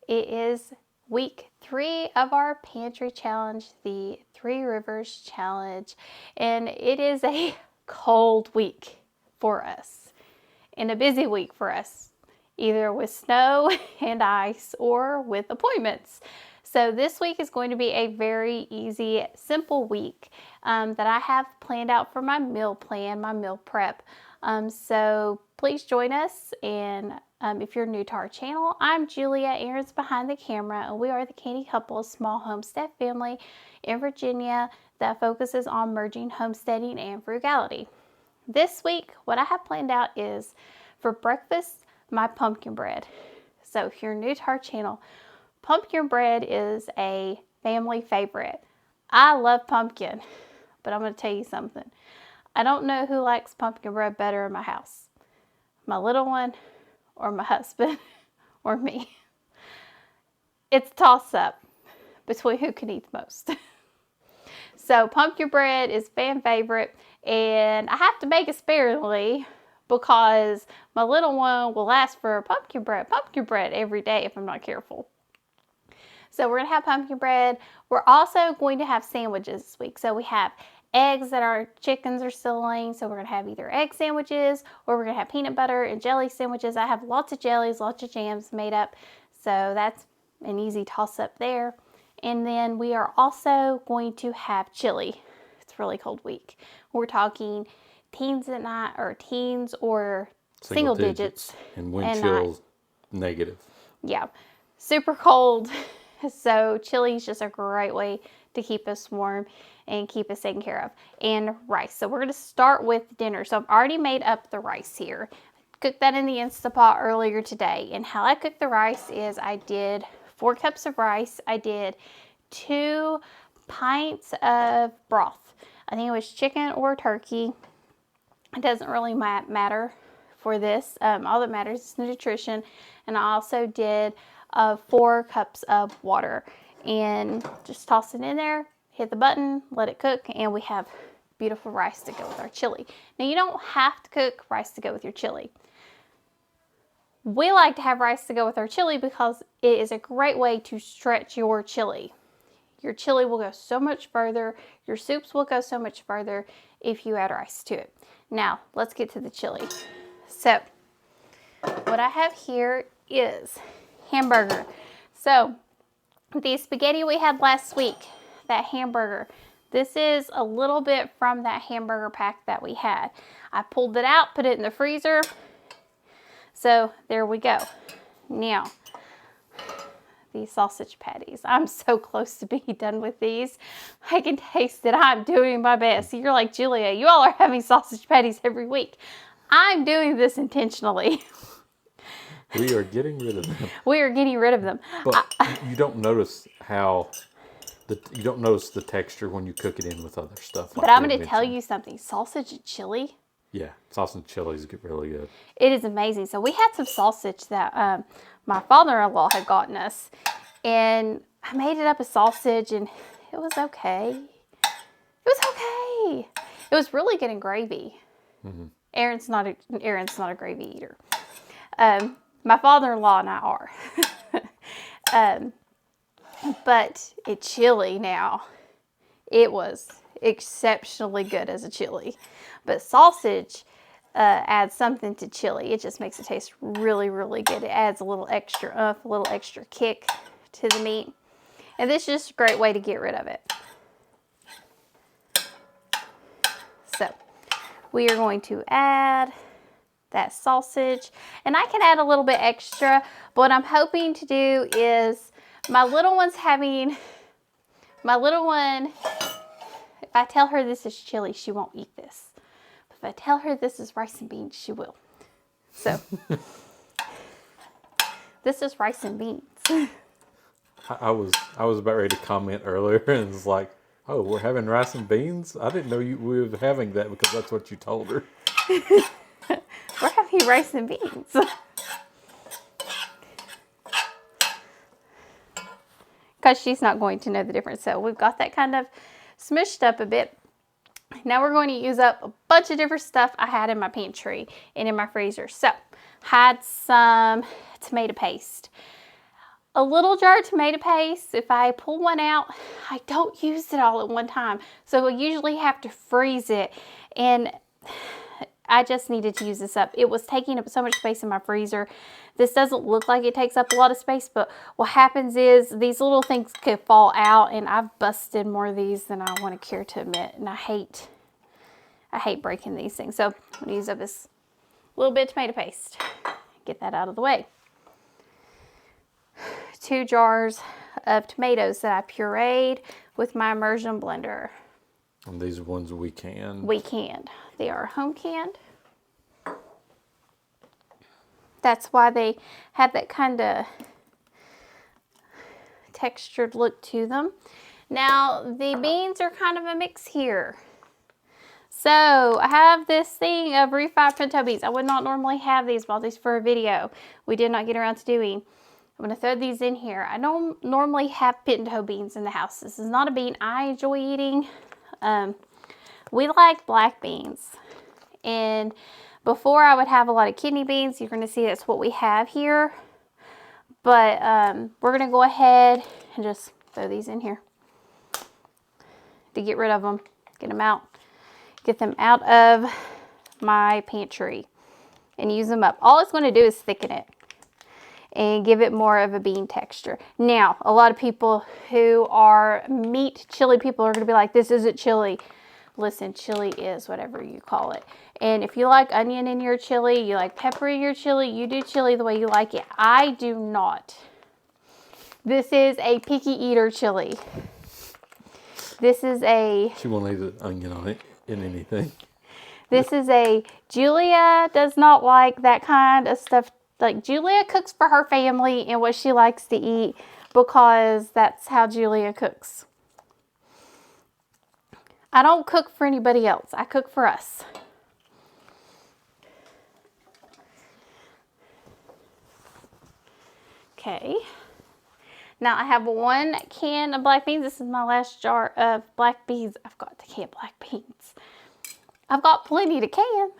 It is week 3 of our pantry challenge, the 3 Rivers challenge, and it is a cold week for us and a busy week for us, either with snow and ice or with appointments. So this week is going to be a very easy, simple week that I have planned out for my meal plan, my meal prep. So please join us. And if you're new to our channel, I'm Julia. Aaron's behind the camera, and we are the Canny Couple, a small homestead family in Virginia that focuses on merging homesteading and frugality. This week, what I have planned out is for breakfast, my pumpkin bread. So if you're new to our channel, pumpkin bread is a family favorite. I love pumpkin, but I'm going to tell you something. I don't know who likes pumpkin bread better in my house. My little one, or my husband, or me. It's a toss-up between who can eat the most. So pumpkin bread is fan favorite, and I have to make it sparingly because my little one will ask for pumpkin bread every day if I'm not careful. So we're going to have pumpkin bread. We're also going to have sandwiches this week. So we have eggs that our chickens are still laying. So we're going to have either egg sandwiches or we're going to have peanut butter and jelly sandwiches. I have lots of jellies, lots of jams made up. So that's an easy toss up there. And then we are also going to have chili. It's a really cold week. We're talking teens at night, or teens or single digits. And wind chills negative. Yeah, super cold. So chili is just a great way to keep us warm and keep us taken care of. And rice. So we're going to start with dinner. So I've already made up the rice here. Cooked that in the Instapot earlier today. And how I cooked the rice is I did 4 cups of rice. I did 2 pints of broth. I think it was chicken or turkey. It doesn't really matter for this. All that matters is the nutrition. And I also did 4 cups of water, and just toss it in there, hit the button, let it cook, and we have beautiful rice to go with our chili. Now, you don't have to cook rice to go with your chili. We like to have rice to go with our chili because it is a great way to stretch your chili. Your chili will go so much further. Your soups will go so much further if you add rice to it. Now, let's get to the chili. So, what I have here is hamburger. So, the spaghetti we had last week, that hamburger, this is a little bit from that hamburger pack that we had. I pulled it out, put it in the freezer. So, there we go. Now, these sausage patties. I'm so close to being done with these. I can taste it. I'm doing my best. You're like, Julia, you all are having sausage patties every week. I'm doing this intentionally. We are getting rid of them. We are getting rid of them. But you don't notice you don't notice the texture when you cook it in with other stuff. But I'm going to tell you something. Sausage and chili. Yeah, sausage and chilies get really good. It is amazing. So we had some sausage that my father-in-law had gotten us, and I made it up as sausage, and it was okay. It was okay. It was really good in gravy. Mm-hmm. Aaron's not a gravy eater. My father-in-law and I are. But chili now, it was exceptionally good as a chili. But sausage adds something to chili. It just makes it taste really, really good. It adds a little extra a little extra kick to the meat. And this is just a great way to get rid of it. So, we are going to add that sausage, and I can add a little bit extra, but what I'm hoping to do is my little one, if I tell her this is chili, she won't eat this. But if I tell her this is rice and beans, she will. So, this is rice and beans. I was about ready to comment earlier, and it's like, oh, we're having rice and beans? I didn't know we were having that because that's what you told her. We're having rice and beans. Because she's not going to know the difference. So we've got that kind of smushed up a bit. Now we're going to use up a bunch of different stuff I had in my pantry and in my freezer. So, had some tomato paste. a little jar of tomato paste. If I pull one out, I don't use it all at one time. So I usually have to freeze it. And I just needed to use this up. It was taking up so much space in my freezer. This doesn't look like it takes up a lot of space, but what happens is these little things could fall out, and I've busted more of these than I want to care to admit. And I hate breaking these things. So I'm going to use up this little bit of tomato paste. Get that out of the way. 2 jars of tomatoes that I pureed with my immersion blender. And these are ones we canned. We canned. They are home canned. That's why they have that kind of textured look to them. Now, the beans are kind of a mix here. So, I have this thing of refried pinto beans. I would not normally have these, bought these for a video. We did not get around to doing. I'm going to throw these in here. I don't normally have pinto beans in the house. This is not a bean I enjoy eating. We like black beans. And before I would have a lot of kidney beans. You're going to see that's what we have here. But we're going to go ahead and just throw these in here to get rid of them. Get them out. Get them out of my pantry and use them up. All it's going to do is thicken it and give it more of a bean texture. Now, a lot of people who are meat chili people are going to be like, this isn't chili. Listen, chili is whatever you call it. And if you like onion in your chili, you like pepper in your chili, you do chili the way you like it. I do not. This is a picky eater chili. This is a... She won't leave the onion on it in anything. This is a... Julia does not like that kind of stuff. Like, Julia cooks for her family and what she likes to eat because that's how Julia cooks. I don't cook for anybody else. I cook for us. Okay. Now I have 1 can of black beans. This is my last jar of black beans. I've got to can black beans. I've got plenty to can.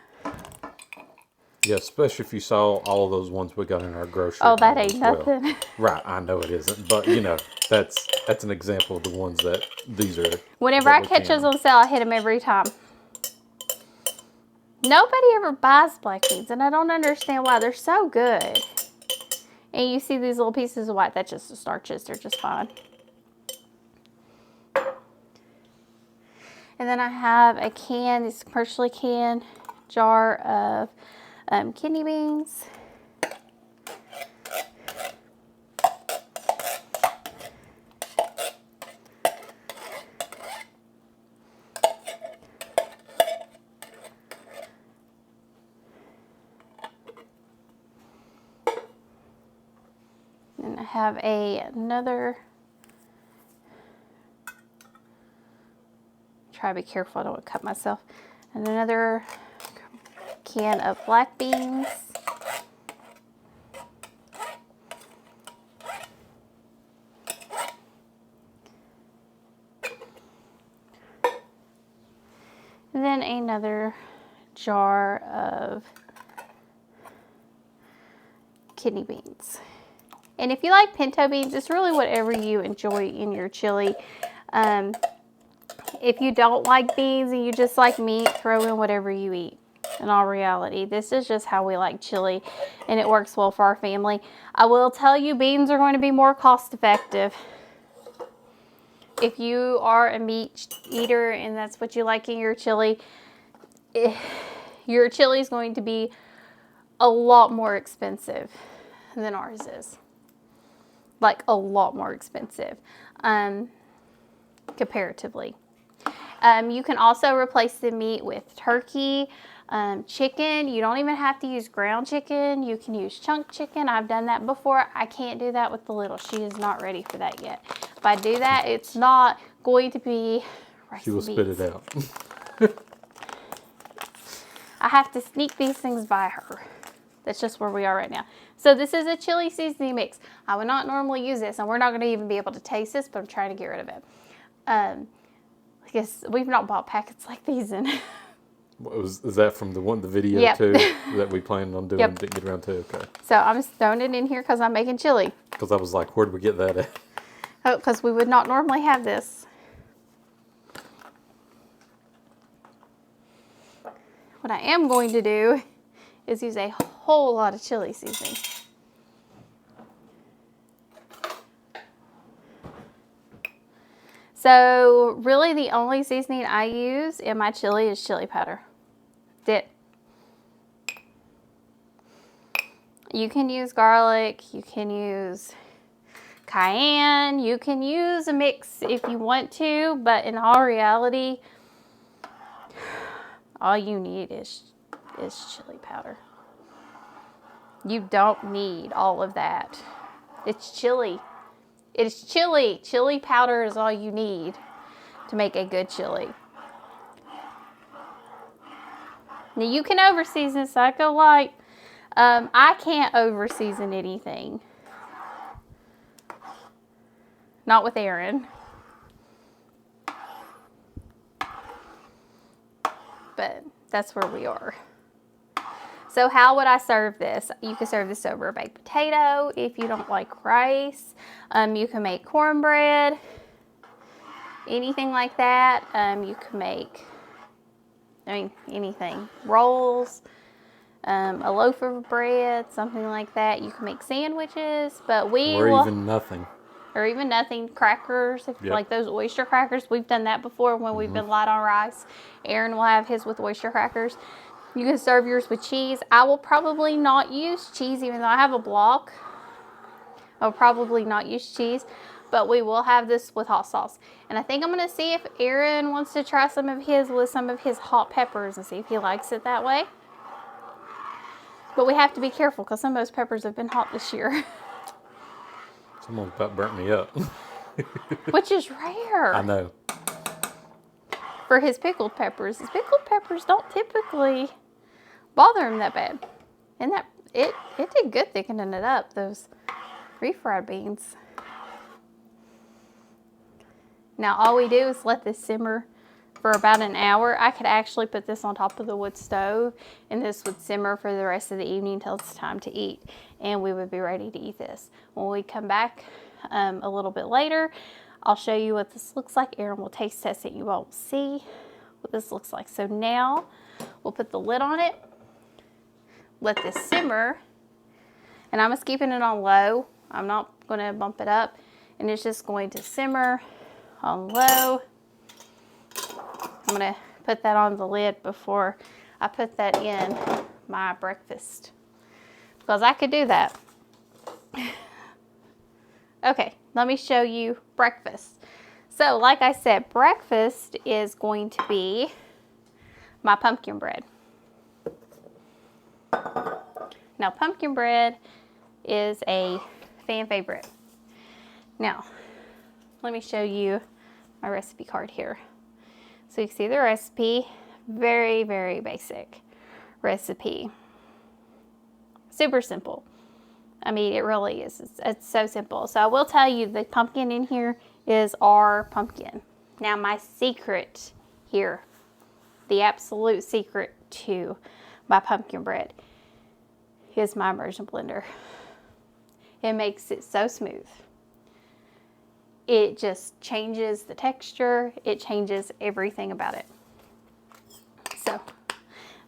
Yeah, especially if you saw all of those ones we got in our grocery. Oh, that ain't as well. nothing. Right, I know it isn't, but you know, that's an example of the ones that these are. Whenever I catch those on sale, I hit them every time. Nobody ever buys black beans, and I don't understand why. They're so good. And you see these little pieces of white, that's just the starches. They're just fine. And then I have a can, this commercially canned jar of kidney beans. And I have another, try to be careful, I don't want to cut myself, and another can of black beans. And then another jar of kidney beans. And if you like pinto beans, it's really whatever you enjoy in your chili. If you don't like beans and you just like meat, throw in whatever you eat. In all reality, this is just how we like chili, and it works well for our family. I will tell you, beans are going to be more cost effective. If you are a meat eater and that's what you like in your chili, your chili is going to be a lot more expensive than ours is. Like a lot more expensive comparatively. You can also replace the meat with turkey, chicken. You don't even have to use ground chicken. You can use chunk chicken. I've done that before. I can't do that with the little. She is not ready for that yet. If I do that, it's not going to be rice She will and spit beans. it out. I have to sneak these things by her. That's just where we are right now. So this is a chili seasoning mix. I would not normally use this, and we're not going to even be able to taste this, but I'm trying to get rid of it. I guess we've not bought packets like these in Is that from the video Yep. too that we planned on doing? Yep. Didn't get around to. Okay. So I'm just throwing it in here because I'm making chili. Because I was like, where did we get that at? Oh, because we would not normally have this. What I am going to do is use a whole lot of chili seasoning. So really the only seasoning I use in my chili is chili powder. That's it. You can use garlic, you can use cayenne, you can use a mix if you want to, but in all reality, all you need is chili powder. You don't need all of that. It's chili. It's chili. Chili powder is all you need to make a good chili. Now you can over season, so I go like, I can't over season anything. Not with Aaron. But that's where we are. So how would I serve this? You can serve this over a baked potato if you don't like rice. You can make cornbread, anything like that. You can make, anything. Rolls, a loaf of bread, something like that. You can make sandwiches, but even nothing. Or even nothing, crackers, if you like those oyster crackers. We've done that before when we've been light on rice. Aaron will have his with oyster crackers. You can serve yours with cheese. I will probably not use cheese, even though I have a block. I'll probably not use cheese, but we will have this with hot sauce. And I think I'm going to see if Aaron wants to try some of his with some of his hot peppers and see if he likes it that way. But we have to be careful because some of those peppers have been hot this year. Someone about burnt me up. Which is rare. I know. For his pickled peppers. His pickled peppers don't typically bother him that bad. And that it did good thickening it up, those refried beans. Now all we do is let this simmer for about an hour. I could actually put this on top of the wood stove and this would simmer for the rest of the evening until it's time to eat. And we would be ready to eat this. When we come back a little bit later, I'll show you what this looks like. Aaron will taste test it. You won't see what this looks like. So now we'll put the lid on it, let this simmer, and I'm just keeping it on low. I'm not going to bump it up, and it's just going to simmer on low. I'm going to put that on the lid before I put that in my breakfast, because I could do that. Okay, let me show you breakfast. So like I said, breakfast is going to be my pumpkin bread. Now pumpkin bread is a fan favorite. Now, let me show you my recipe card here. So you can see the recipe, very, very basic recipe. Super simple. I mean, it really is. It's so simple. So I will tell you the pumpkin in here is our pumpkin. Now my secret here, the absolute secret to my pumpkin bread is my immersion blender. It makes it so smooth. It just changes the texture. It changes everything about it. So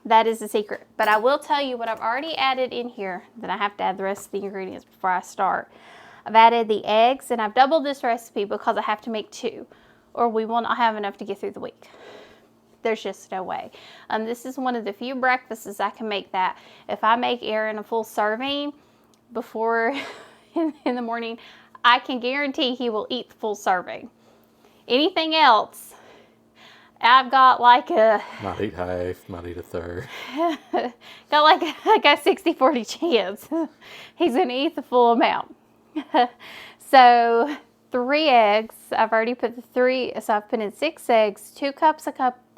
that is the secret. But I will tell you what I've already added in here, that I have to add the rest of the ingredients before I start. I've added the eggs, and I've doubled this recipe because I have to make 2, or we will not have enough to get through the week. There's just no way. This is one of the few breakfasts I can make that if I make Aaron a full serving before in the morning, I can guarantee he will eat the full serving. Anything else, I've got like a... Might eat half, might eat a third. got like a 60-40 chance. He's going to eat the full amount. So 3 eggs. I've already put the 3. So I've put in 6 eggs, 2 cups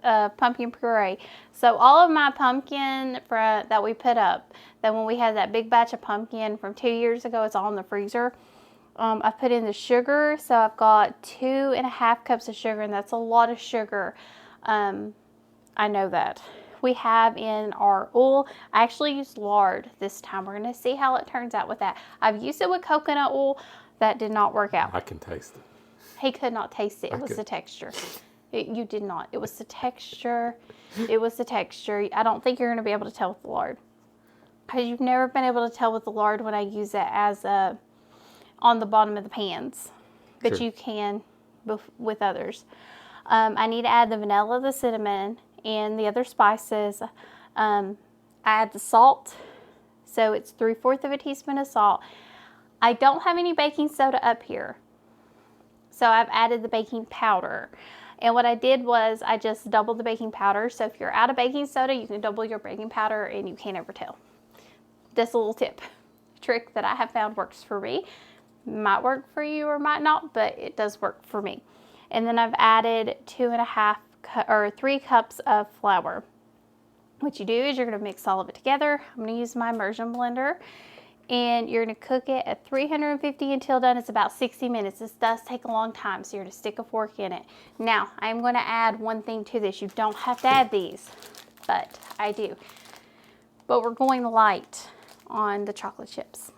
of pumpkin puree. So all of my pumpkin that we put up, that when we had that big batch of pumpkin from 2 years ago, it's all in the freezer. I put in the sugar, so I've got 2.5 cups of sugar, and that's a lot of sugar. I know that. we have in our oil. I actually used lard this time. We're going to see how it turns out with that. I've used it with coconut oil. That did not work out. I can taste it. He could not taste it. It was the texture. You did not. It was the texture. It was the texture. I don't think you're going to be able to tell with the lard. Because you've never been able to tell with the lard when I use it as on the bottom of the pans. But Sure. you can with others. I need to add the vanilla, the cinnamon, and the other spices. I add the salt. So it's 3/4 of a teaspoon of salt. I don't have any baking soda up here. So I've added the baking powder. And what I did was I just doubled the baking powder. So if you're out of baking soda, you can double your baking powder and you can't ever tell. That's a little trick that I have found works for me. Might work for you or might not, but it does work for me. And then I've added 3 cups of flour. What you do is you're going to mix all of it together. I'm going to use my immersion blender. And you're going to cook it at 350 until done. It's about 60 minutes. This does take a long time, so you're going to stick a fork in it. Now, I'm going to add one thing to this. You don't have to add these, but I do. But we're going light on the chocolate chips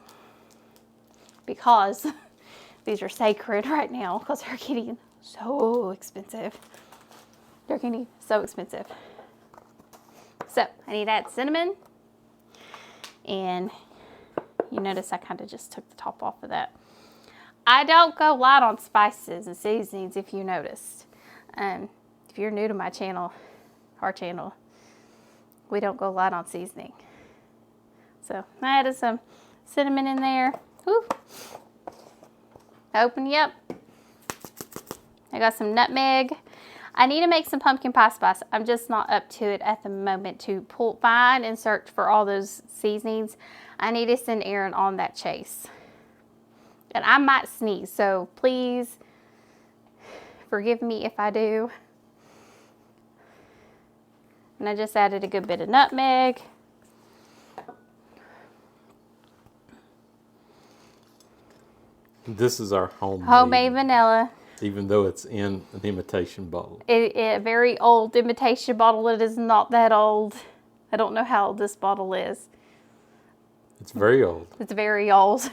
because these are sacred right now because they're getting so expensive. They're getting so expensive. So, I need to add cinnamon and you notice I kind of just took the top off of that. I don't go light on spices and seasonings if you noticed. If you're new to my channel, our channel, we don't go light on seasoning. So I added some cinnamon in there. Whew. Open you up. I got some nutmeg. I need to make some pumpkin pie spice. I'm just not up to it at the moment to find and search for all those seasonings. I need to send Aaron on that chase. And I might sneeze, so please forgive me if I do. And I just added a good bit of nutmeg. This is our Homemade vanilla. Even though it's in an imitation bottle. A very old imitation bottle. It is not that old. I don't know how old this bottle is. It's very old. It's very old.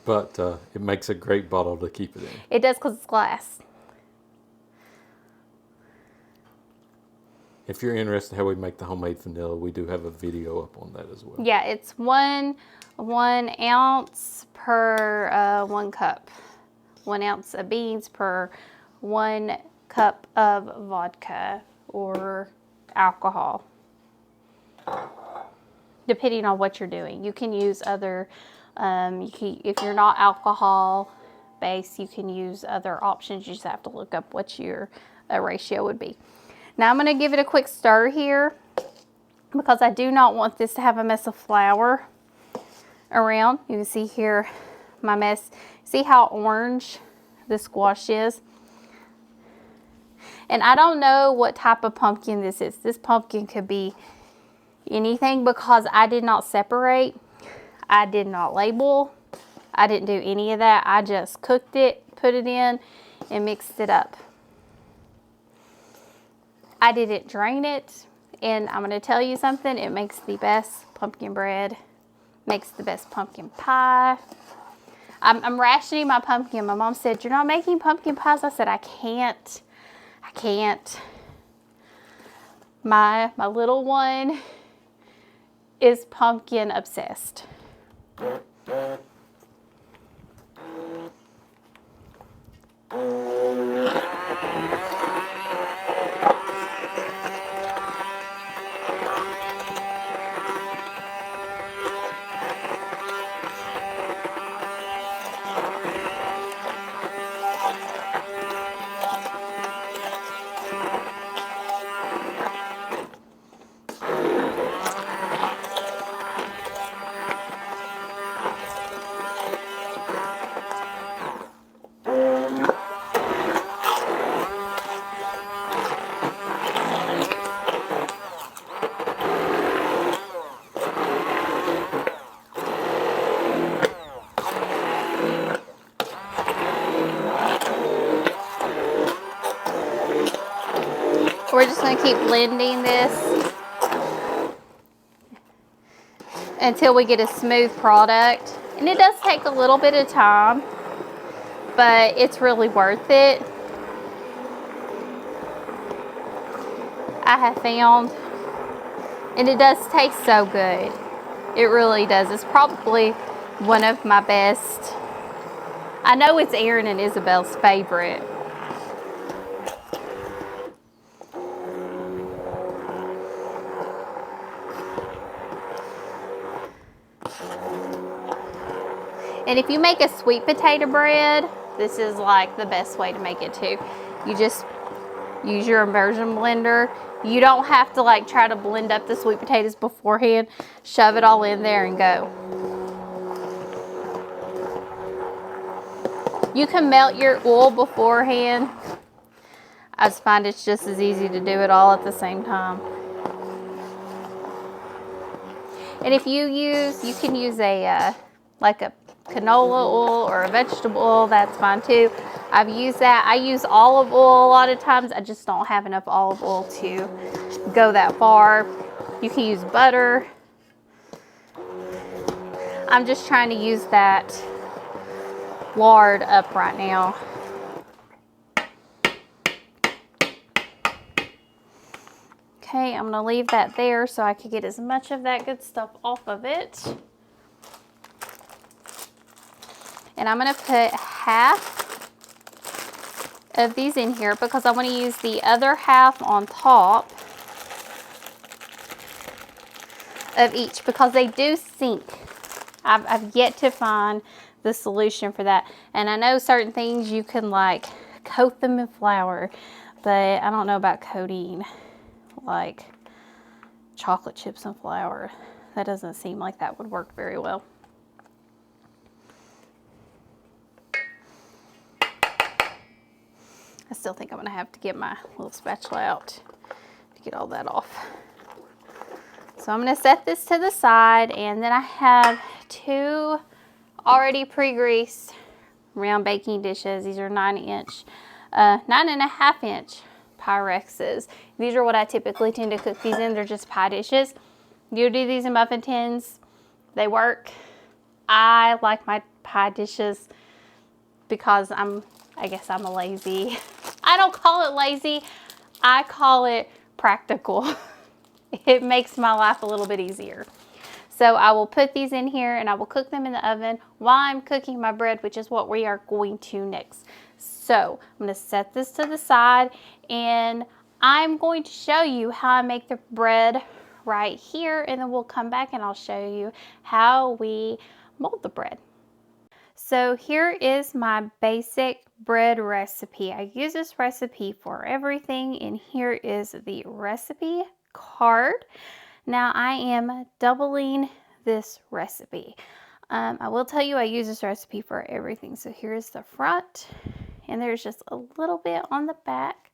But it makes a great bottle to keep it in. It does because it's glass. If you're interested in how we make the homemade vanilla, we do have a video up on that as well. Yeah, it's one ounce per 1 cup. 1 ounce of beans per 1 cup of vodka or alcohol, depending on what you're doing. You can use other, if you're not alcohol based, you can use other options. You just have to look up what your ratio would be. Now I'm going to give it a quick stir here because I do not want this to have a mess of flour around. You can see here my mess. See how orange the squash is? And I don't know what type of pumpkin this is. This pumpkin could be anything because I did not separate. I did not label. I didn't do any of that. I just cooked it, put it in, and mixed it up. I didn't drain it. And I'm going to tell you something. It makes the best pumpkin bread. Makes the best pumpkin pie. I'm rationing my pumpkin. My mom said, "You're not making pumpkin pies." I said, I can't. My little one is pumpkin obsessed. We're just going to keep blending this until we get a smooth product. And it does take a little bit of time, but it's really worth it. I have found, and it does taste so good. It really does. It's probably one of my best. I know it's Aaron and Isabel's favorite. And if you make a sweet potato bread, this is like the best way to make it too. You just use your immersion blender. You don't have to like try to blend up the sweet potatoes beforehand. Shove it all in there and go. You can melt your oil beforehand. I just find it's just as easy to do it all at the same time. And if you can use a like a canola oil or a vegetable oil, that's fine too. I've used that. I use olive oil a lot of times. I just don't have enough olive oil to go that far. You can use butter. I'm just trying to use that lard up right now. Okay, I'm gonna leave that there so I can get as much of that good stuff off of it. And I'm gonna put half of these in here because I want to use the other half on top of each because they do sink. I've yet to find the solution for that. And I know certain things you can like coat them in flour, but I don't know about coating like chocolate chips in flour. That doesn't seem like that would work very well. I still think I'm gonna have to get my little spatula out to get all that off. So I'm gonna set this to the side, and then I have two already pre-greased round baking dishes. These are 9.5 inch Pyrexes. These are what I typically tend to cook these in. They're just pie dishes. You do these in muffin tins, they work. I like my pie dishes because I guess I'm a lazy. I don't call it lazy, I call it practical. It makes my life a little bit easier. So I will put these in here and I will cook them in the oven while I'm cooking my bread, which is what we are going to next. So I'm going to set this to the side and I'm going to show you how I make the bread right here, and then we'll come back and I'll show you how we mold the bread. So here is my basic bread recipe. I use this recipe for everything, and here is the recipe card. Now I am doubling this recipe. I will tell you I use this recipe for everything. So here's the front, and there's just a little bit on the back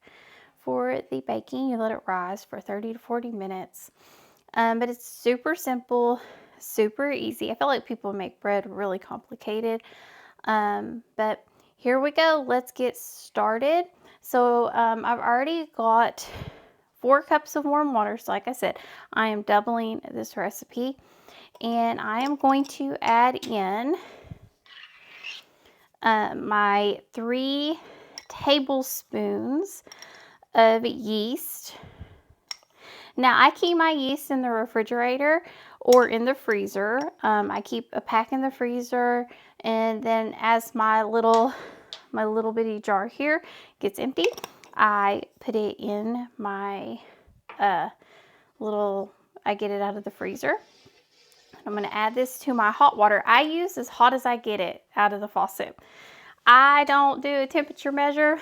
for the baking. You let it rise for 30 to 40 minutes. But it's super simple, super easy. I feel like people make bread really complicated. But here we go. Let's get started. So I've already got 4 cups of warm water. So like I said, I am doubling this recipe, and I am going to add in my 3 tablespoons of yeast. Now I keep my yeast in the refrigerator or in the freezer. I keep a pack in the freezer, and then as my little bitty jar here gets empty, I put it in my I get it out of the freezer. I'm going to add this to my hot water. I use as hot as I get it out of the faucet. I don't do a temperature measure.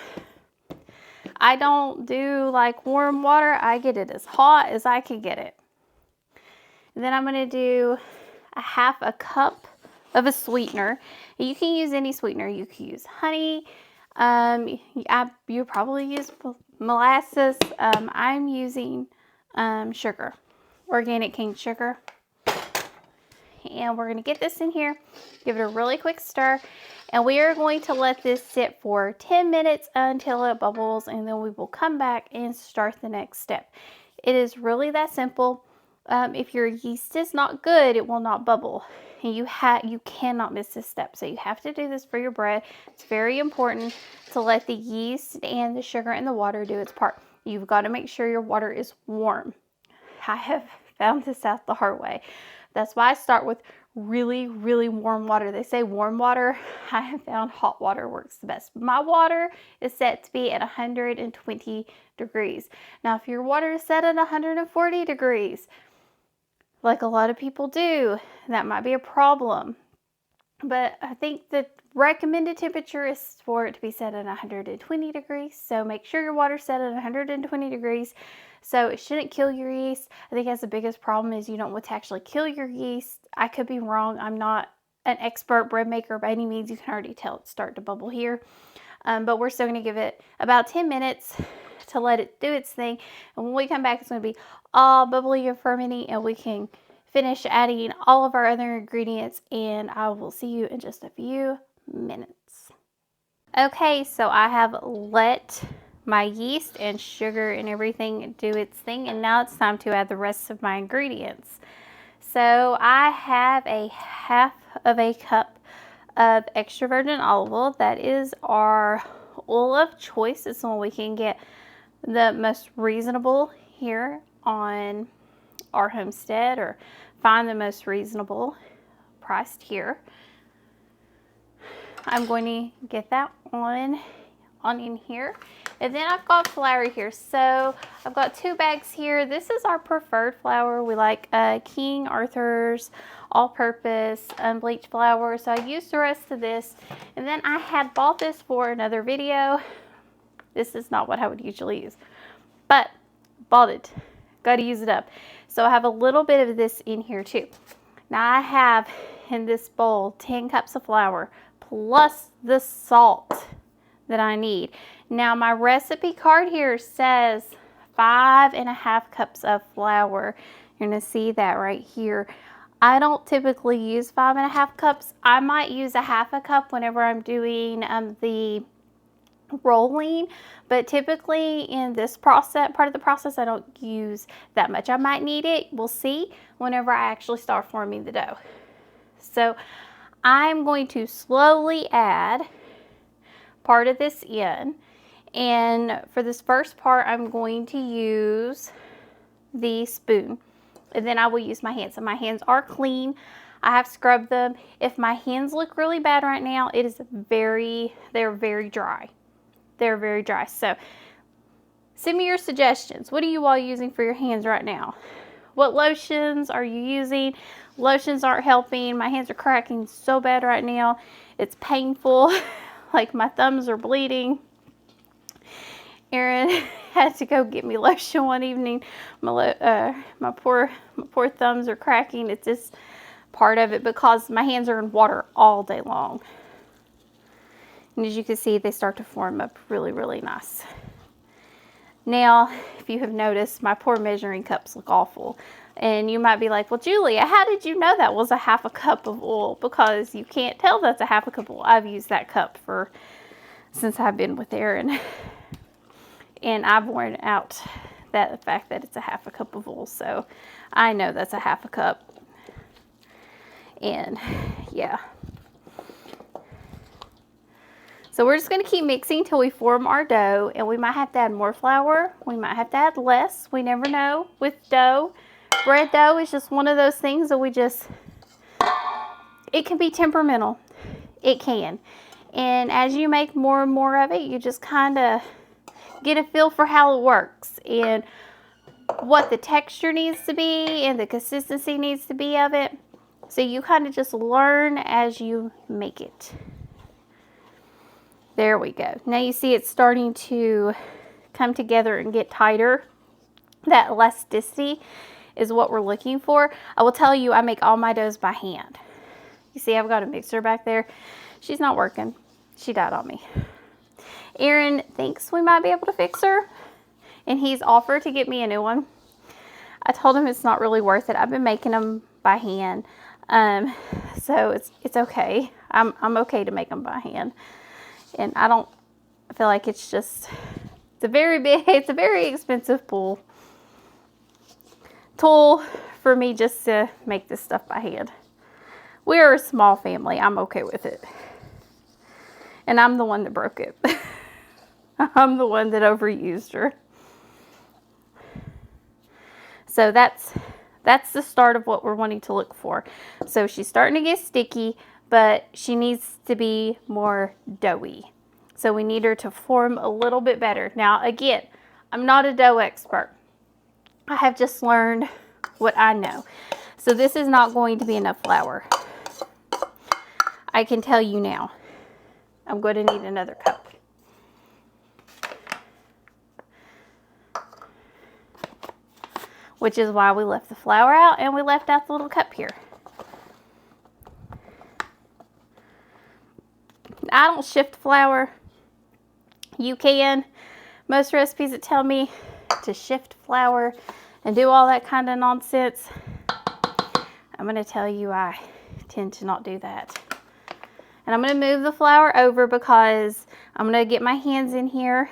I don't do like warm water. I get it as hot as I can get it. And then I'm going to do a half a cup of a sweetener. You can use any sweetener. You can use honey. You probably use molasses. I'm using sugar, organic cane sugar. And we're going to get this in here, give it a really quick stir, and we are going to let this sit for 10 minutes until it bubbles, and then we will come back and start the next step. It is really that simple. If your yeast is not good, it will not bubble. And you cannot miss this step. So you have to do this for your bread. It's very important to let the yeast and the sugar and the water do its part. You've got to make sure your water is warm. I have found this out the hard way. That's why I start with really, really warm water. They say warm water. I have found hot water works the best. My water is set to be at 120 degrees. Now, if your water is set at 140 degrees, like a lot of people do, that might be a problem. But I think the recommended temperature is for it to be set at 120 degrees. So make sure your water's set at 120 degrees. So it shouldn't kill your yeast. I think that's the biggest problem, is you don't want to actually kill your yeast. I could be wrong. I'm not an expert bread maker by any means. You can already tell it's starting to bubble here. But we're still going to give it about 10 minutes to let it do its thing. And when we come back, it's going to be all bubbly and fermenting, and we can finish adding all of our other ingredients, and I will see you in just a few minutes. Okay, so I have let my yeast and sugar and everything do its thing, and now it's time to add the rest of my ingredients. So I have a half of a cup of extra virgin olive oil. That is our oil of choice. It's the one we can get the most reasonable here on our homestead, or find the most reasonable priced here. I'm going to get that on in here. And then I've got flour here. So I've got 2 bags here. This is our preferred flour. We like King Arthur's all-purpose unbleached flour. So I used the rest of this. And then I had bought this for another video. This is not what I would usually use, but bought it. Got to use it up. So I have a little bit of this in here too. Now I have in this bowl 10 cups of flour plus the salt that I need. Now my recipe card here says 5.5 cups of flour. You're going to see that right here. I don't typically use 5.5 cups. I might use a half a cup whenever I'm doing the rolling, but typically in this part of the process, I don't use that much. I might need it. We'll see whenever I actually start forming the dough. So I'm going to slowly add part of this in, and for this first part I'm going to use the spoon, and then I will use my hands. And my hands are clean. I have scrubbed them. If my hands look really bad right now, they're very dry. They're very dry. So send me your suggestions. What are you all using for your hands right now? What lotions are you using? Lotions aren't helping. My hands are cracking so bad right now. It's painful. Like my thumbs are bleeding. Erin had to go get me lotion one evening. My poor thumbs are cracking. It's just part of it because my hands are in water all day long. And as you can see, they start to form up really, really nice. Now, if you have noticed, my poor measuring cups look awful. And you might be like, well, Julia, how did you know that was a half a cup of oil? Because you can't tell that's a half a cup of oil. I've used that cup since I've been with Erin. And I've worn out the fact that it's a half a cup of oil. So I know that's a half a cup. And yeah. So we're just going to keep mixing till we form our dough, and we might have to add more flour. We might have to add less. We never know with dough. Bread dough is just one of those things that it can be temperamental. It can. And as you make more and more of it, you just kind of get a feel for how it works and what the texture needs to be and the consistency needs to be of it. So you kind of just learn as you make it. There we go. Now you see it's starting to come together and get tighter. That elasticity is what we're looking for. I will tell you, I make all my doughs by hand. You see, I've got a mixer back there. She's not working. She died on me. Aaron thinks we might be able to fix her, and he's offered to get me a new one. I told him it's not really worth it. I've been making them by hand, so it's okay. I'm okay to make them by hand. And I feel like it's a very expensive tool for for me just to make this stuff by hand. We're a small family. I'm okay with it. And I'm the one that broke it. I'm the one that overused her. So that's the start of what we're wanting to look for. So she's starting to get sticky, but she needs to be more doughy. So we need her to form a little bit better. Now, again, I'm not a dough expert. I have just learned what I know. So this is not going to be enough flour. I can tell you now. I'm going to need another cup. Which is why we left the flour out and we left out the little cup here. I don't shift flour. You can. Most recipes that tell me to shift flour and do all that kind of nonsense, I'm going to tell you I tend to not do that. And I'm going to move the flour over because I'm going to get my hands in here.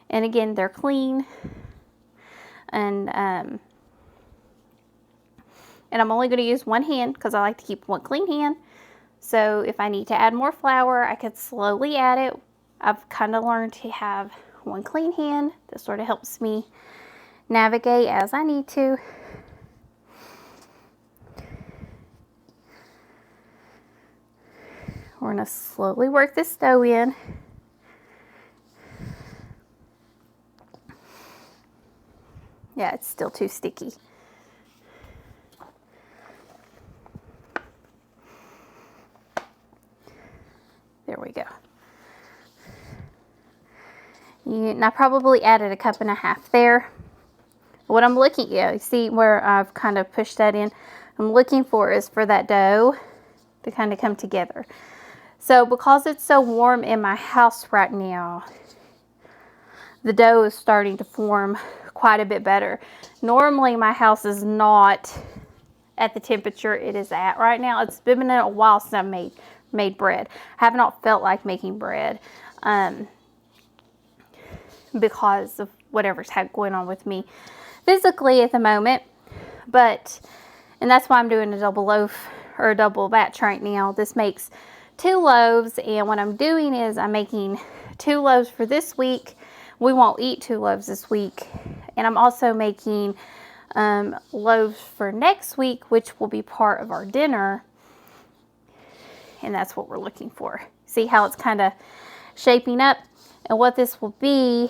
And again, they're clean. And I'm only going to use one hand because I like to keep one clean hand. So if I need to add more flour, I could slowly add it. I've kind of learned to have one clean hand. That sort of helps me navigate as I need to. We're going to slowly work this dough in. Yeah, it's still too sticky. There we go. And I probably added a cup and a half there. What I'm looking at, you see where I've kind of pushed that in? I'm looking for is for that dough to kind of come together. So because it's so warm in my house right now, the dough is starting to form quite a bit better. Normally my house is not at the temperature it is at right now. It's been a while since I've made bread. I have not felt like making bread because of whatever's going on with me physically at the moment. And that's why I'm doing a double loaf or a double batch right now. This makes 2 loaves, and what I'm doing is I'm making 2 loaves for this week. We won't eat 2 loaves this week. And I'm also making loaves for next week, which will be part of our dinner. And that's what we're looking for. See how it's kind of shaping up? And what this will be,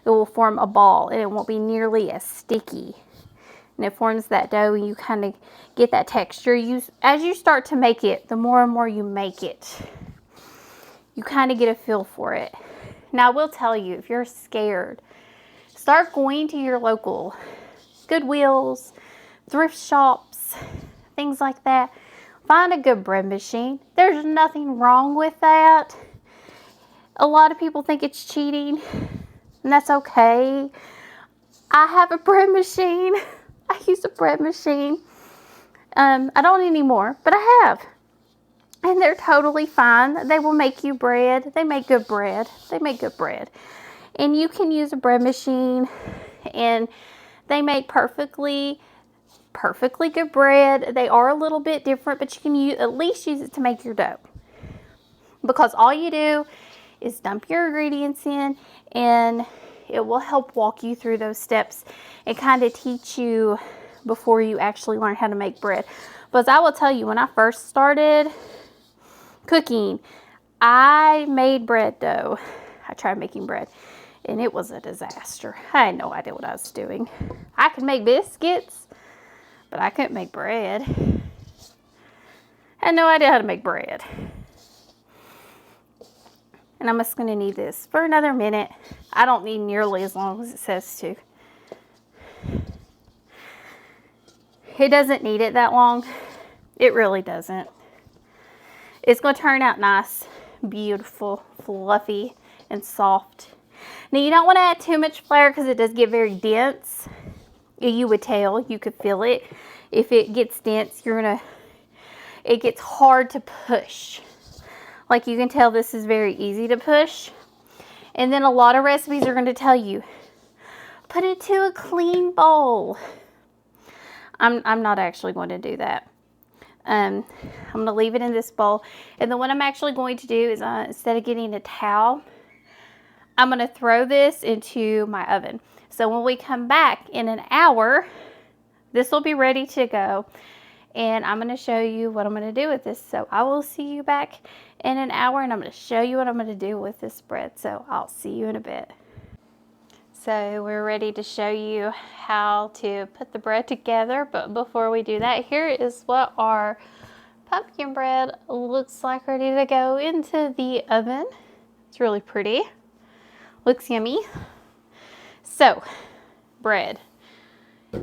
it will form a ball, and it won't be nearly as sticky. And it forms that dough, and you kind of get that texture. As you start to make it, the more and more you make it, you kind of get a feel for it. Now, I will tell you, if you're scared, start going to your local Goodwills, thrift shops, things like that. Find a good bread machine. There's nothing wrong with that. A lot of people think it's cheating, and that's okay. I have a bread machine. I use a bread machine. I don't anymore, but I have. And they're totally fine. They will make you bread. They make good bread. They make good bread. And you can use a bread machine, and they make perfectly good bread. They are a little bit different, but you can at least use it to make your dough. Because all you do is dump your ingredients in, and it will help walk you through those steps and kind of teach you before you actually learn how to make bread. Because I will tell you, when I first started cooking, I made bread dough. I tried making bread, and it was a disaster. I had no idea what I was doing. I could make biscuits, but I couldn't make bread. I had no idea how to make bread. And I'm just going to need this for another minute. I don't need nearly as long as it says to. It doesn't need it that long. It really doesn't. It's going to turn out nice, beautiful, fluffy, and soft. Now, you don't want to add too much flour because it does get very dense. You would tell. You could feel it. If it gets dense, it gets hard to push. Like, you can tell this is very easy to push. And then a lot of recipes are going to tell you, put it to a clean bowl. I'm not actually going to do that. I'm going to leave it in this bowl. And then what I'm actually going to do is instead of getting a towel, I'm going to throw this into my oven. So when we come back in an hour, this will be ready to go. And I'm going to show you what I'm going to do with this. So I will see you back in an hour, and I'm going to show you what I'm going to do with this bread. So I'll see you in a bit. So we're ready to show you how to put the bread together. But before we do that, here is what our pumpkin bread looks like, ready to go into the oven. It's really pretty. Looks yummy. So, bread.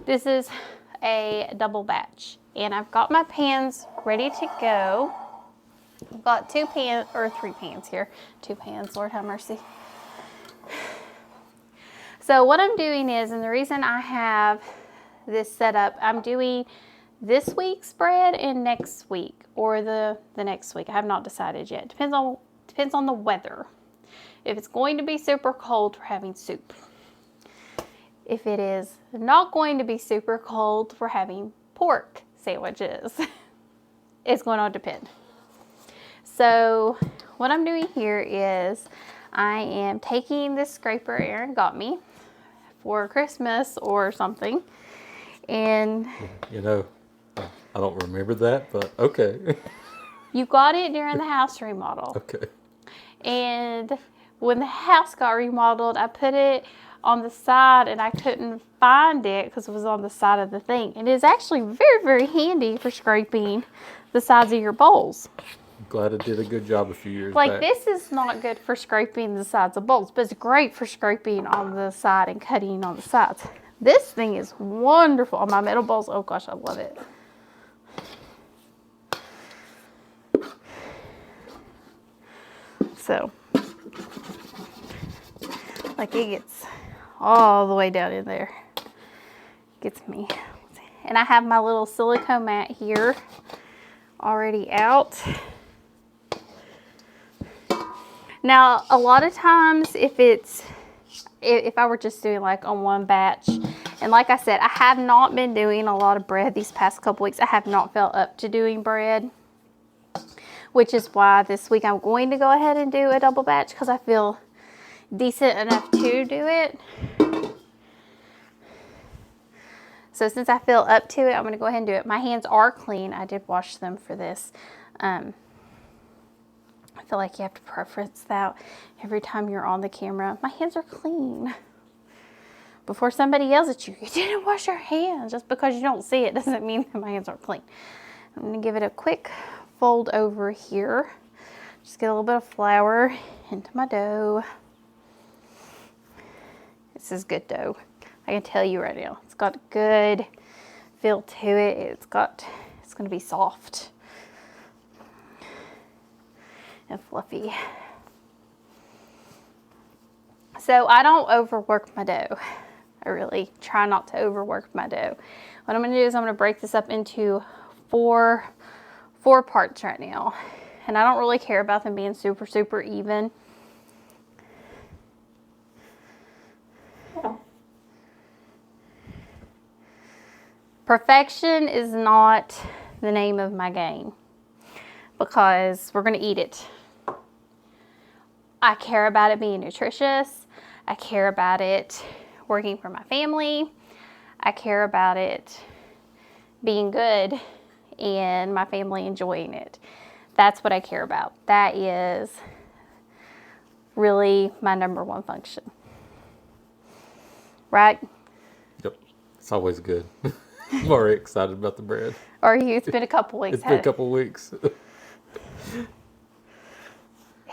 This is a double batch. And I've got my pans ready to go. I've got 3 pans here. 2 pans, Lord have mercy. So what I'm doing is, and the reason I have this set up, I'm doing this week's bread and next week, or the next week. I have not decided yet. Depends on the weather. If it's going to be super cold, we're having soup. If it is not going to be super cold, we're having pork sandwiches. It's going to depend. So what I'm doing here is I am taking this scraper Aaron got me for Christmas or something. And You know, I don't remember that, but okay. you got it during the house remodel. Okay. And when the house got remodeled, I put it on the side and I couldn't find it because it was on the side of the thing. And it's actually very, very handy for scraping the sides of your bowls. I'm glad it did a good job a few years Like back. this is not good for scraping the sides of bowls, but it's great for scraping on the side and cutting on the sides. This thing is wonderful on my metal bowls. Oh gosh, I love it. So, like it gets all the way down in there. Gets me. And I have my little silicone mat here already out. Now, a lot of times if I were just doing like on one batch, and like I said, I have not been doing a lot of bread these past couple weeks. I have not felt up to doing bread, which is why this week I'm going to go ahead and do a double batch because I feel decent enough to do it. So since I feel up to it, I'm going to go ahead and do it. My hands are clean. I did wash them for this. I feel like you have to preference that every time you're on the camera. My hands are clean. Before somebody yells at you, you didn't wash your hands. Just because you don't see it doesn't mean that my hands are clean. I'm going to give it a quick fold over here. Just get a little bit of flour into my dough. This is good dough. I can tell you right now. It's got a good feel to it. It's going to be soft and fluffy. So I don't overwork my dough. I really try not to overwork my dough. What I'm going to do is I'm going to break this up into four parts right now. And I don't really care about them being super, super even. Perfection is not the name of my game because we're going to eat it. I care about it being nutritious. I care about it working for my family. I care about it being good and my family enjoying it. That's what I care about. That is really my number one function. Right? Yep. It's always good. I'm already excited about the bread. Are you? It's been a couple weeks. It's been a couple weeks.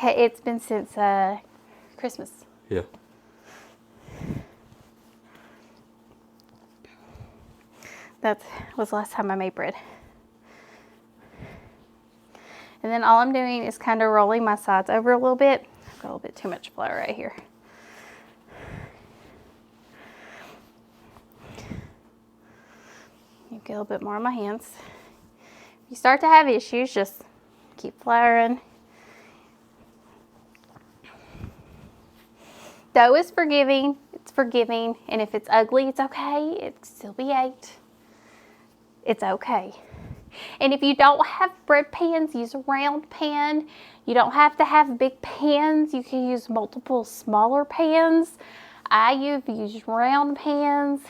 It's been since Christmas. Yeah. That was the last time I made bread. And then all I'm doing is kind of rolling my sides over a little bit. I've got a little bit too much flour right here. You get a little bit more on my hands. If you start to have issues, just keep flouring. Dough is forgiving. It's forgiving. And if it's ugly, it's okay. It can still be ate. It's okay. And if you don't have bread pans, use a round pan. You don't have to have big pans. You can use multiple smaller pans. I use round pans.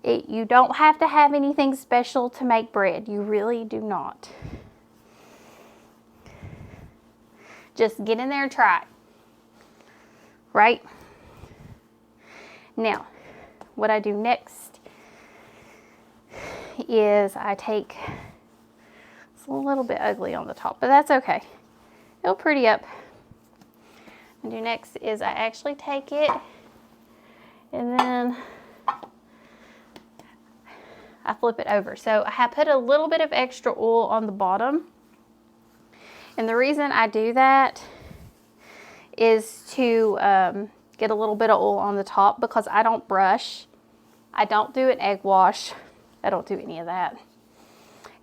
You don't have to have anything special to make bread. You really do not. Just get in there and try it. Right? Now, what I do next is I take, it's a little bit ugly on the top, but that's okay. It'll pretty up. What I do next is I actually take it and then I flip it over. So I put a little bit of extra oil on the bottom. And the reason I do that is to get a little bit of oil on the top because I don't brush. I don't do an egg wash. I don't do any of that.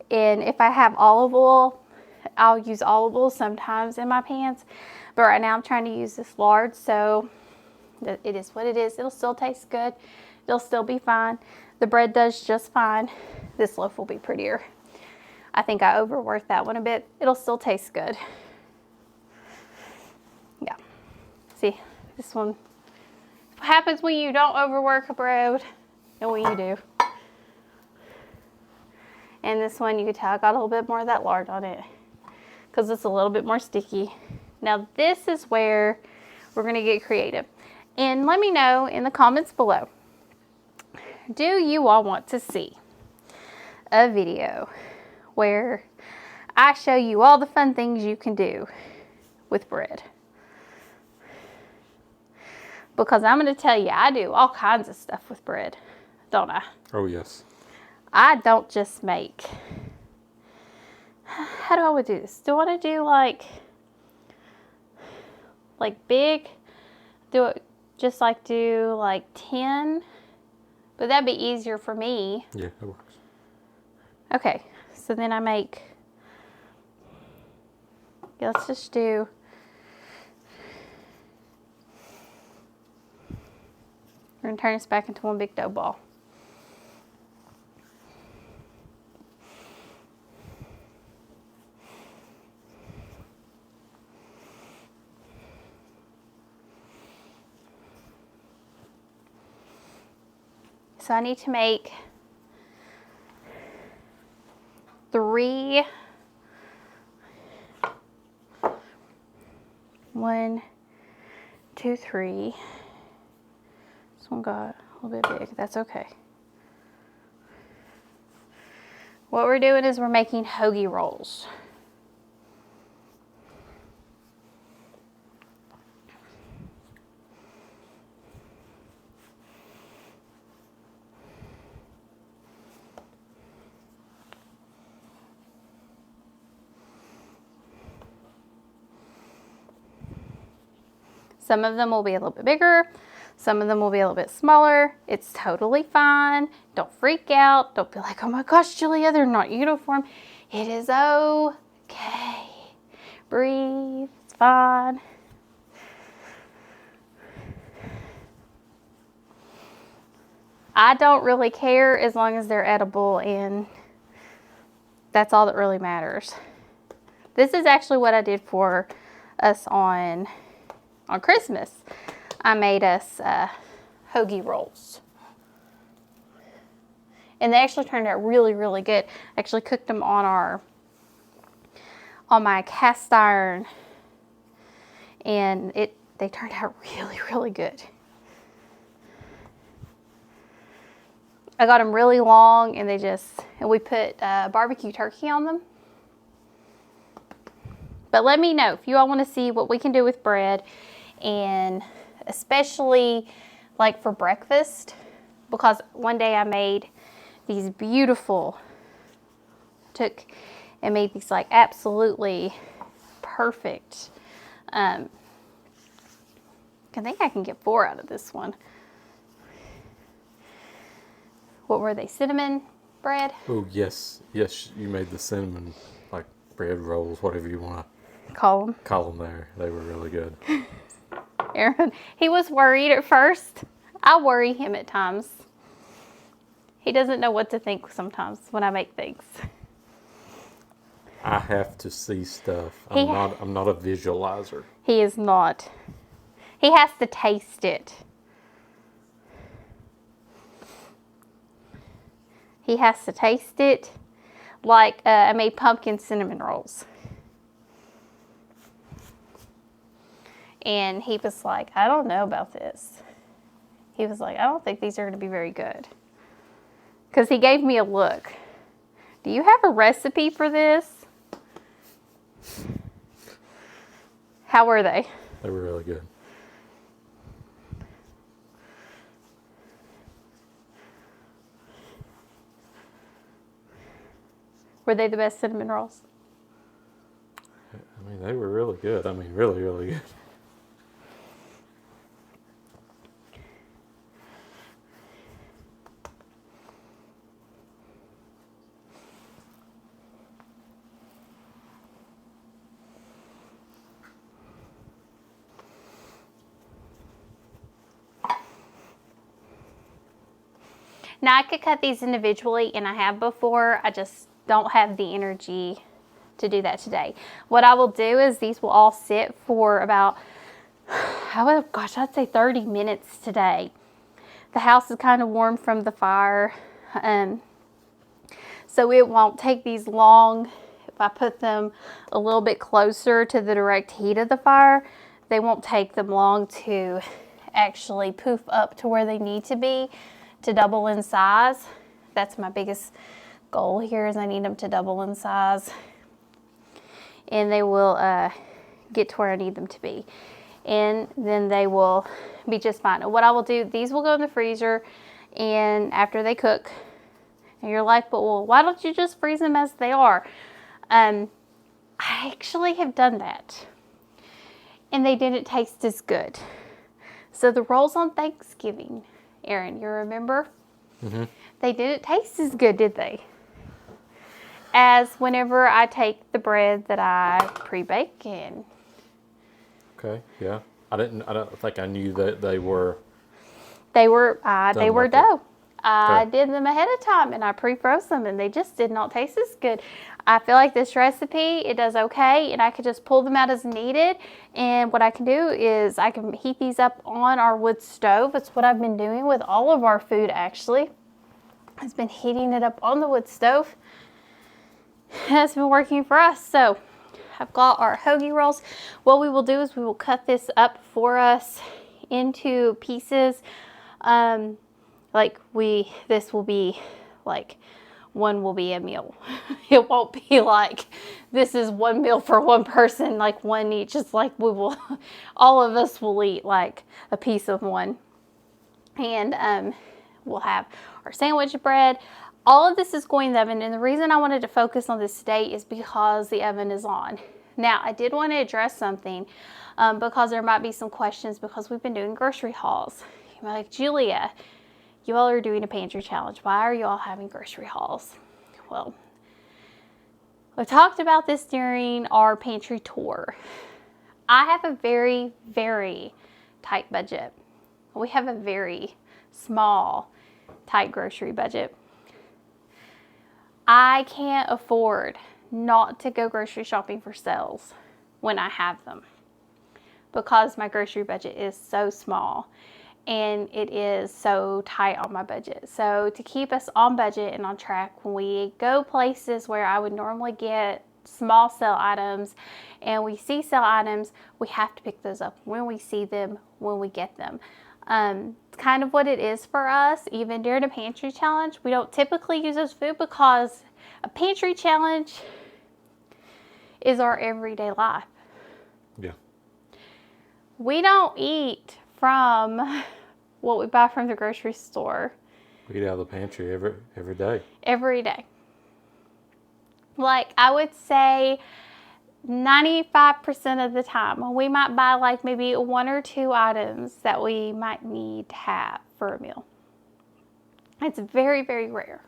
And if I have olive oil, I'll use olive oil sometimes in my pans. But right now I'm trying to use this lard, so it is what it is. It'll still taste good. It'll still be fine. The bread does just fine. This loaf will be prettier. I think I overworked that one a bit. It'll still taste good. Yeah. See, this one. What happens when you don't overwork a bread and when you do. And this one, you can tell I got a little bit more of that lard on it because it's a little bit more sticky. Now this is where we're gonna get creative. And let me know in the comments below, do you all want to see a video where I show you all the fun things you can do with bread? Because I'm going to tell you, I do all kinds of stuff with bread, don't I? Oh, yes. I don't just make, how do I want to do this? Do I want to do like big? Do it just like do like 10? But that'd be easier for me. Yeah, it works. Okay, so then I make, yeah, let's just do, we're gonna turn this back into one big dough ball. So I need to make 3, 1, 2, 3. This one got a little bit big, that's okay. What we're doing is we're making hoagie rolls. Some of them will be a little bit bigger. Some of them will be a little bit smaller. It's totally fine. Don't freak out. Don't be like, oh my gosh, Julia, they're not uniform. It is okay. Breathe. It's fine. I don't really care as long as they're edible, and that's all that really matters. This is actually what I did for us on Christmas. I made us hoagie rolls. And they actually turned out really, really good. I actually cooked them on my cast iron, and they turned out really, really good. I got them really long, and we put barbecue turkey on them. But let me know if you all want to see what we can do with bread, and especially like for breakfast, because one day I made these beautiful, took and made these like absolutely perfect. I think I can get 4 out of this one. What were they? Cinnamon bread? Oh, yes. Yes, you made the cinnamon, like, bread rolls, whatever you want to Call them. call them there. They were really good. Aaron, he was worried at first. I worry him at times. He doesn't know what to think sometimes when I make things. I have to see stuff. He- I'm not a visualizer. He is not. He has to taste it. He has to taste it. Like I made pumpkin cinnamon rolls. And he was like, I don't know about this. He was like, I don't think these are going to be very good. Because he gave me a look. Do you have a recipe for this? How were they? They were really good. Were they the best cinnamon rolls? I mean, they were really good. I mean, really, really good. Now I could cut these individually, and I have before. I just don't have the energy to do that today. What I will do is these will all sit for about, I'd say 30 minutes today. The house is kind of warm from the fire, so it won't take these long. If I put them a little bit closer to the direct heat of the fire, they won't take them long to actually poof up to where they need to be to double in size. That's my biggest goal here, is I need them to double in size, and they will get to where I need them to be, and then they will be just fine. And what I will do, these will go in the freezer, and after they cook, and you're like, but well, why don't you just freeze them as they are? I actually have done that, and they didn't taste as good. So the rolls on Thanksgiving, Aaron, you remember? Mm-hmm. They didn't taste as good, did they? As whenever I take the bread that I pre-bake and. Okay, yeah. I don't think I knew that they were. They were like dough. I Okay. did them ahead of time, and I pre-froze them, and they just did not taste as good. I feel like this recipe, it does okay, and I could just pull them out as needed. And what I can do is I can heat these up on our wood stove. It's what I've been doing with all of our food, actually. I've been heating it up on the wood stove. That's been working for us. So I've got our hoagie rolls. What we will do is we will cut this up for us into pieces. This will be like, one will be a meal. It won't be like, this is one meal for one person, like one each. It's like all of us will eat like a piece of one. And we'll have our sandwich bread. All of this is going in the oven, and the reason I wanted to focus on this today is because the oven is on. Now, I did want to address something because there might be some questions, because we've been doing grocery hauls. You're like, Julia, you all are doing a pantry challenge. Why are you all having grocery hauls? Well, we talked about this during our pantry tour. I have a very, very tight budget. We have a very small, tight grocery budget. I can't afford not to go grocery shopping for sales when I have them, because my grocery budget is so small and it is so tight on my budget. So to keep us on budget and on track, when we go places where I would normally get small sale items and we see sale items, we have to pick those up when we see them, when we get them. It's kind of what it is for us. Even during a pantry challenge, we don't typically use this food, because a pantry challenge is our everyday life. Yeah. We don't eat from what we buy from the grocery store We eat out of the pantry every day. every day. Like, I would say 95% of the time, we might buy like maybe one or two items that we might need to have for a meal. It's very, very rare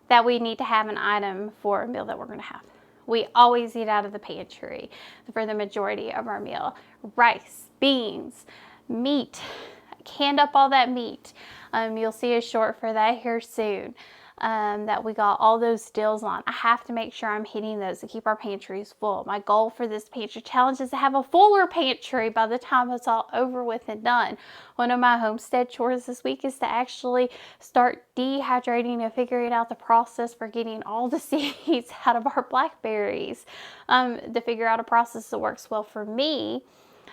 that we need to have an item for a meal that we're going to have. We always eat out of the pantry for the majority of our meal. Rice, beans, meat, canned up all that meat. You'll see a short for that here soon. That we got all those deals on. I have to make sure I'm hitting those to keep our pantries full. My goal for this pantry challenge is to have a fuller pantry by the time it's all over with and done. One of my homestead chores this week is to actually start dehydrating and figuring out the process for getting all the seeds out of our blackberries, to figure out a process that works well for me.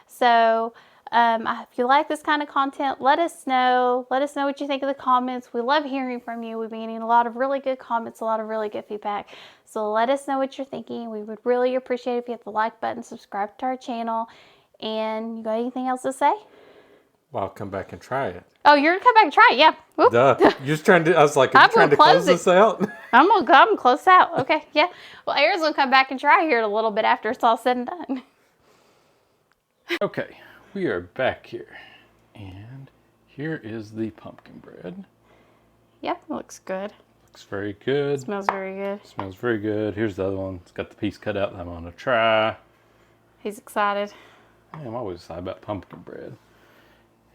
So if you like this kind of content, let us know. Let us know what you think in the comments. We love hearing from you. We've been getting a lot of really good comments, a lot of really good feedback. So let us know what you're thinking. We would really appreciate it if you hit the like button, subscribe to our channel. And you got anything else to say? Well, I'll come back and try it. Oh, you're gonna come back and try it, yeah. Whoop. Duh. You're just trying to, I was like, are you trying to close this out? I'm gonna come close out. Okay, yeah. Well, Aaron's gonna come back and try here in a little bit after it's all said and done. Okay, we are back here. And here is the pumpkin bread. Yep, looks good. Looks very good. Smells very good. Smells very good. Here's the other one. It's got the piece cut out that I'm going to try. He's excited. I'm always excited about pumpkin bread.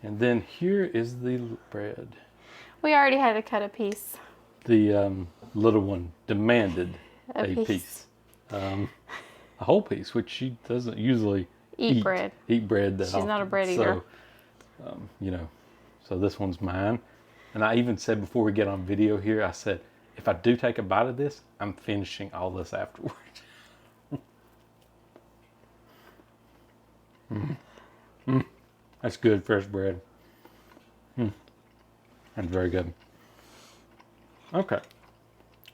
And then here is the bread. We already had to cut a piece. The little one demanded a piece. A whole piece, which she doesn't usually eat bread that She's often. not a bread eater. So, you know, so this one's mine. And I even said before we get on video here, I said, if I do take a bite of this, I'm finishing all this afterwards. That's good, fresh bread. That's very good. Okay.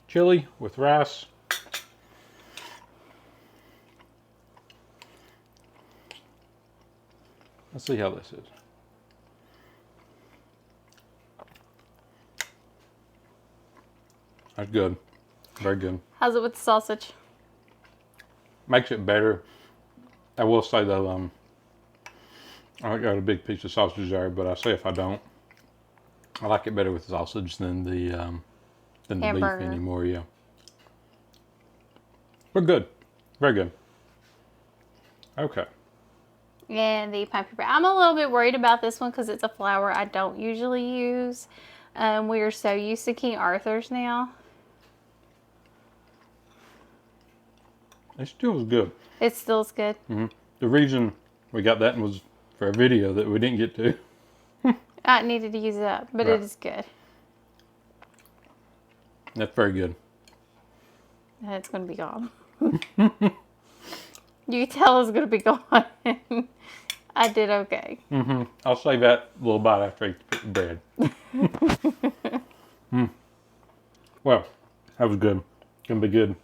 Chili with rice. Let's see how this is. That's good. Very good. How's it with the sausage? Makes it better. I will say though, I got a big piece of sausage there, but I say if I don't, I like it better with sausage than the beef anymore. Yeah. But good. Very good. Okay. And the pumpkin bread. I'm a little bit worried about this one because it's a flour I don't usually use. We are so used to King Arthur's now. It still is good. It still is good. Mm-hmm. The reason we got that was for a video that we didn't get to. I needed to use it up, but it is good. That's very good. And it's going to be gone. You can tell it's going to be gone. I did okay. Mm-hmm. I'll save that little bite after I eat the bread. Well, that was good. Gonna be good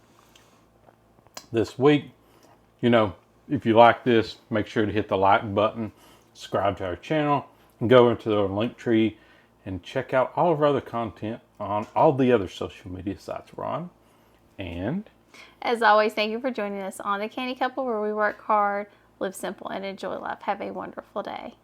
this week. You know, if you like this, make sure to hit the like button, subscribe to our channel, and go into our link tree and check out all of our other content on all the other social media sites we're on. And as always, thank you for joining us on the Canny Couple, where we work hard, live simple, and enjoy life. Have a wonderful day.